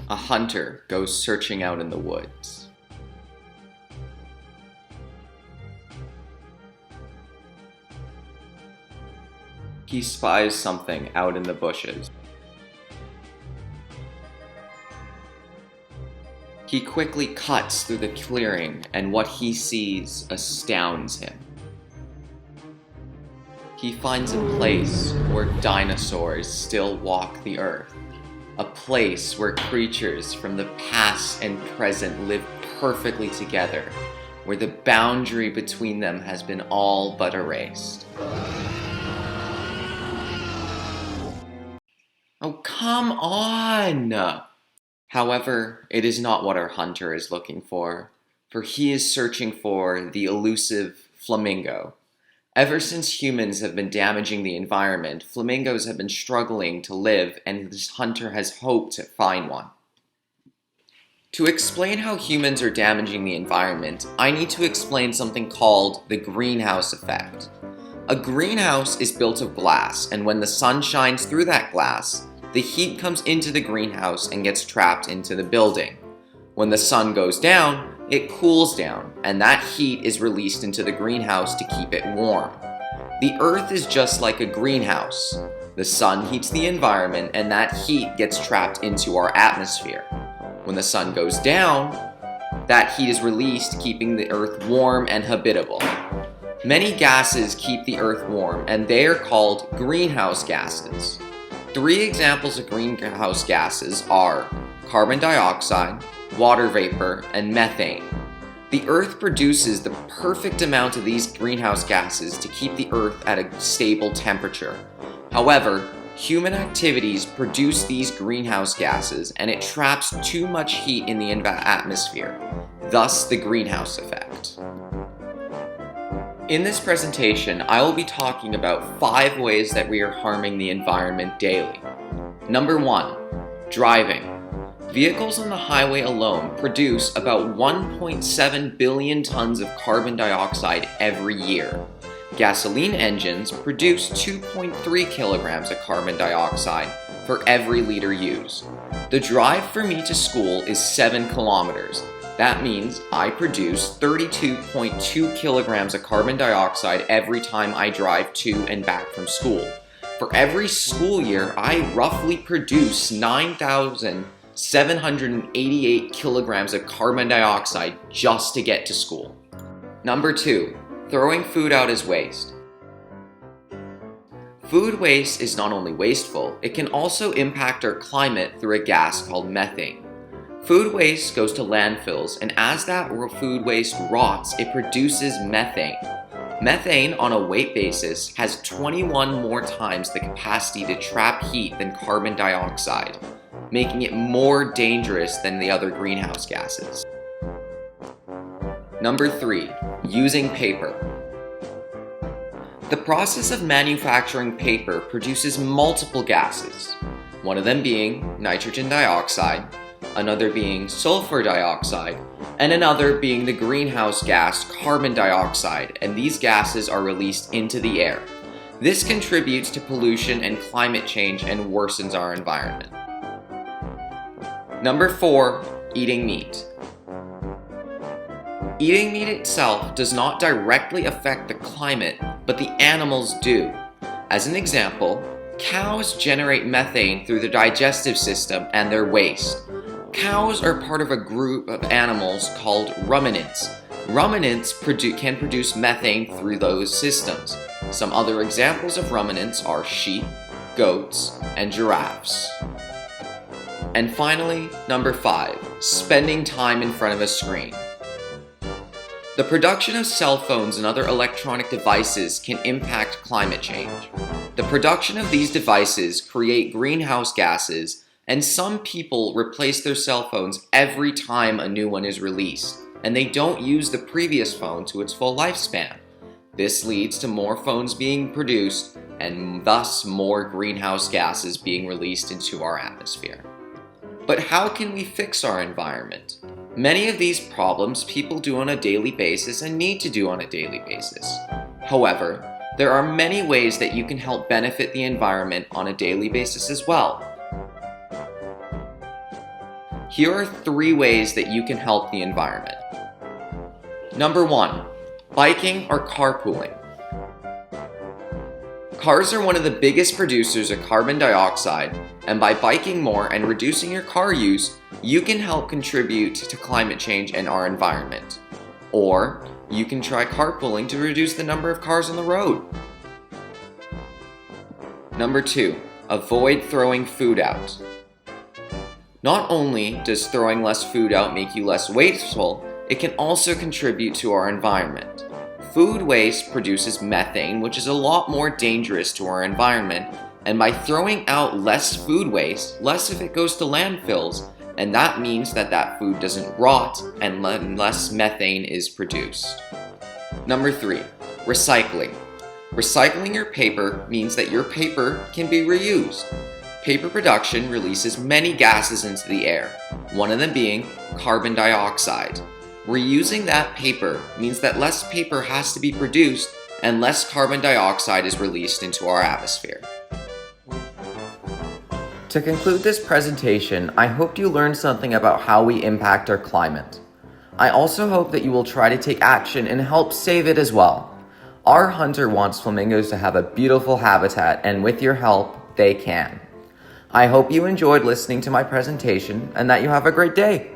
A hunter goes searching out in the woods. He spies something out in the bushes. He quickly cuts through the clearing, and what he sees astounds him. He finds a place where dinosaurs still walk the earth. A place where creatures from the past and present live perfectly together, where the boundary between them has been all but erased. Oh, come on! However, it is not what our hunter is looking for he is searching for the elusive flamingo. Ever since humans have been damaging the environment, flamingos have been struggling to live, and this hunter has hoped to find one. To explain how humans are damaging the environment, I need to explain something called the greenhouse effect. A greenhouse is built of glass, and when the sun shines through that glass, the heat comes into the greenhouse and gets trapped into the building. When the sun goes down, it cools down, and that heat is released into the greenhouse to keep it warm. The Earth is just like a greenhouse. The sun heats the environment, and that heat gets trapped into our atmosphere. When the sun goes down, that heat is released, keeping the Earth warm and habitable. Many gases keep the Earth warm, and they are called greenhouse gases. 3 examples of greenhouse gases are carbon dioxide, water vapor, and methane. The Earth produces the perfect amount of these greenhouse gases to keep the Earth at a stable temperature. However, human activities produce these greenhouse gases, and it traps too much heat in the atmosphere, thus the greenhouse effect. In this presentation, I will be talking about 5 ways that we are harming the environment daily. Number 1, driving. Vehicles on the highway alone produce about 1.7 billion tons of carbon dioxide every year. Gasoline engines produce 2.3 kilograms of carbon dioxide for every liter used. The drive for me to school is 7 kilometers. That means I produce 32.2 kilograms of carbon dioxide every time I drive to and back from school. For every school year, I roughly produce 9,788 kilograms of carbon dioxide just to get to school. Number 2, throwing food out as waste. Food waste is not only wasteful, it can also impact our climate through a gas called methane. Food waste goes to landfills, and as that food waste rots, it produces methane. Methane, on a weight basis, has 21 more times the capacity to trap heat than carbon dioxide, making it more dangerous than the other greenhouse gases. Number 3, using paper. The process of manufacturing paper produces multiple gases, one of them being nitrogen dioxide, another being sulfur dioxide, and another being the greenhouse gas carbon dioxide, and these gases are released into the air. This contributes to pollution and climate change and worsens our environment. Number 4, eating meat. Eating meat itself does not directly affect the climate, but the animals do. As an example, cows generate methane through the digestive system and their waste. Cows are part of a group of animals called ruminants. Ruminants can produce methane through those systems. Some other examples of ruminants are sheep, goats, and giraffes. And finally, number 5, spending time in front of a screen. The production of cell phones and other electronic devices can impact climate change. The production of these devices create greenhouse gases, and some people replace their cell phones every time a new one is released, and they don't use the previous phone to its full lifespan. This leads to more phones being produced, and thus more greenhouse gases being released into our atmosphere. But how can we fix our environment? Many of these problems people do on a daily basis and need to do on a daily basis. However, there are many ways that you can help benefit the environment on a daily basis as well. Here are 3 ways that you can help the environment. Number 1, biking or carpooling. Cars are one of the biggest producers of carbon dioxide, and by biking more and reducing your car use, you can help contribute to climate change and our environment. Or you can try carpooling to reduce the number of cars on the road. Number 2, avoid throwing food out. Not only does throwing less food out make you less wasteful, it can also contribute to our environment. Food waste produces methane, which is a lot more dangerous to our environment, and by throwing out less food waste, less of it goes to landfills, and that means that food doesn't rot and less methane is produced. Number 3, recycling. Recycling your paper means that your paper can be reused. Paper production releases many gases into the air, one of them being carbon dioxide. Reusing that paper means that less paper has to be produced and less carbon dioxide is released into our atmosphere. To conclude this presentation, I hope you learned something about how we impact our climate. I also hope that you will try to take action and help save it as well. Our hunter wants flamingos to have a beautiful habitat, and with your help, they can. I hope you enjoyed listening to my presentation and that you have a great day.